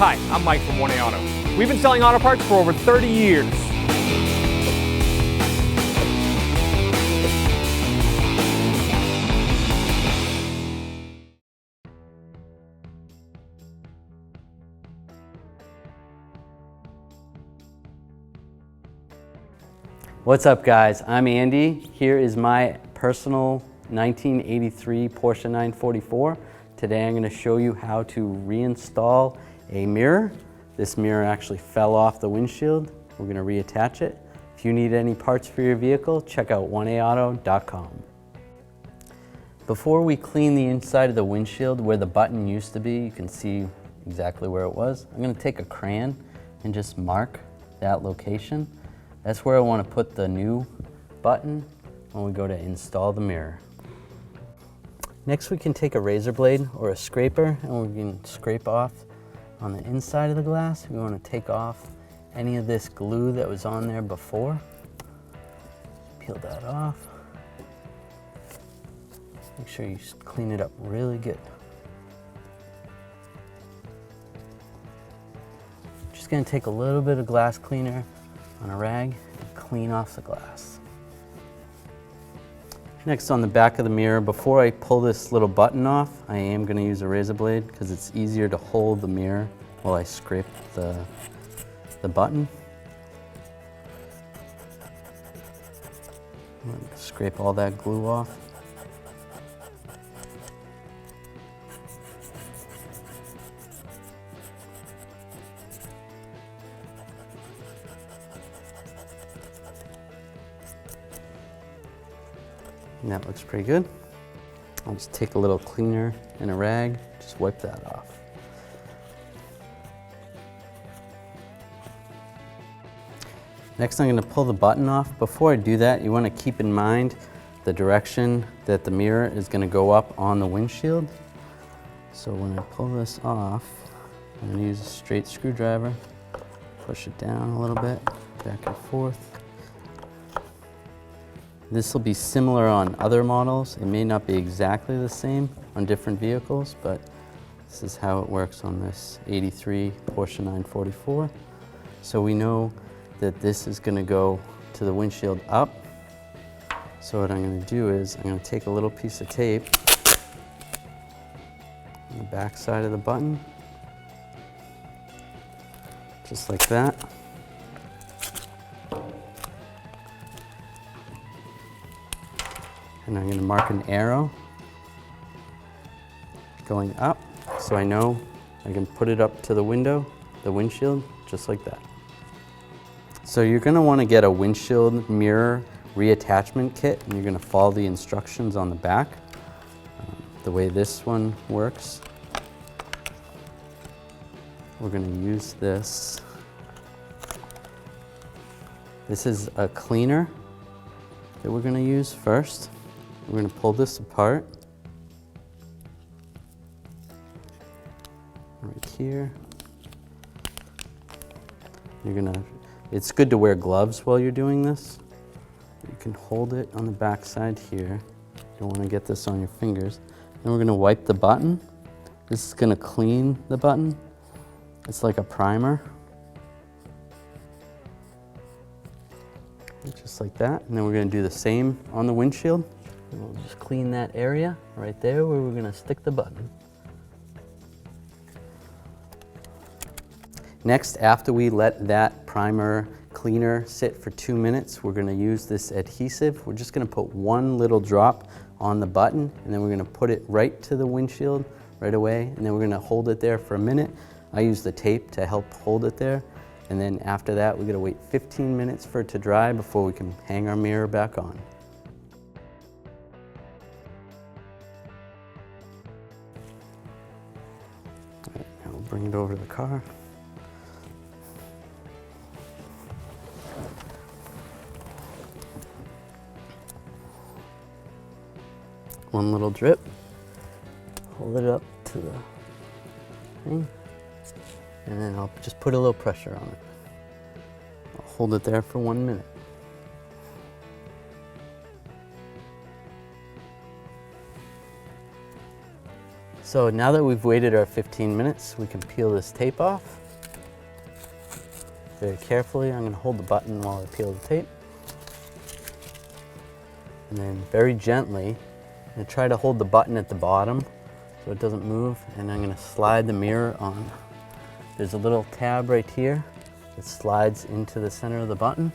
Hi, I'm Mike from 1A Auto. We've been selling auto parts for over 30 years. What's up, guys? I'm Andy. Here is my personal 1983 Porsche 944. Today I'm going to show you how to reinstall a mirror. This mirror actually fell off the windshield. We're going to reattach it. If you need any parts for your vehicle, check out 1aauto.com. Before we clean the inside of the windshield where the button used to be, you can see exactly where it was. I'm going to take a crayon and just mark that location. That's where I want to put the new button when we go to install the mirror. Next, we can take a razor blade or a scraper and we can scrape off on the inside of the glass. We want to take off any of this glue that was on there before. Peel that off. Make sure you clean it up really good. Just going to take a little bit of glass cleaner on a rag and clean off the glass. Next, on the back of the mirror, before I pull this little button off, I am going to use a razor blade because it's easier to hold the mirror while I scrape the button. I'm going to scrape all that glue off. And that looks pretty good. I'll just take a little cleaner and a rag, just wipe that off. Next, I'm going to pull the button off. Before I do that, you want to keep in mind the direction that the mirror is going to go up on the windshield. So when I pull this off, I'm going to use a straight screwdriver, push it down a little bit, back and forth. This will be similar on other models. It may not be exactly the same on different vehicles, but this is how it works on this 83 Porsche 944. So we know that this is going to go to the windshield up. So what I'm going to do is I'm going to take a little piece of tape on the back side of the button, just like that. And I'm going to mark an arrow going up so I know I can put it up to the windshield, just like that. So you're going to want to get a windshield mirror reattachment kit, and you're going to follow the instructions on the back. The way this one works, we're going to use this. This is a cleaner that we're going to use first. We're going to pull this apart right here. It's good to wear gloves while you're doing this. You can hold it on the back side here. You don't want to get this on your fingers. Then we're going to wipe the button. This is going to clean the button. It's like a primer. Just like that. And then we're going to do the same on the windshield. And we'll just clean that area right there where we're going to stick the button. Next, after we let that primer cleaner sit for 2 minutes, we're going to use this adhesive. We're just going to put one little drop on the button, and then we're going to put it right to the windshield right away, and then we're going to hold it there for a minute. I use the tape to help hold it there, and then after that, we're going to wait 15 minutes for it to dry before we can hang our mirror back on. All right, now we'll bring it over to the car. One little drip, hold it up to the thing, and then I'll just put a little pressure on it. I'll hold it there for 1 minute. So now that we've waited our 15 minutes, we can peel this tape off. Very carefully, I'm going to hold the button while I peel the tape. And then very gently, I'm going to try to hold the button at the bottom so it doesn't move, and I'm going to slide the mirror on. There's a little tab right here that slides into the center of the button.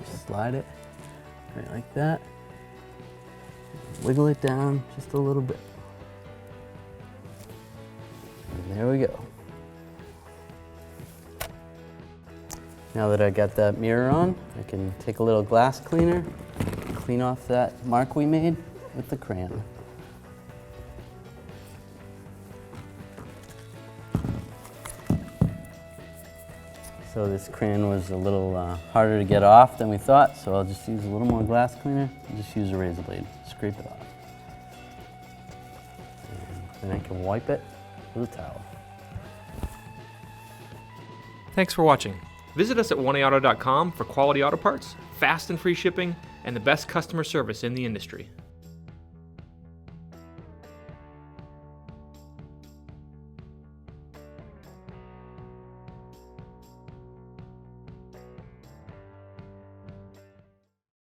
Just slide it right like that. Wiggle it down just a little bit. And there we go. Now that I got that mirror on, I can take a little glass cleaner, clean off that mark we made with the crayon. So this crayon was a little harder to get off than we thought, so I'll just use a little more glass cleaner and just use a razor blade, scrape it off. And then I can wipe it with a towel. Thanks for watching. Visit us at oneauto.com for quality auto parts, fast and free shipping, and the best customer service in the industry.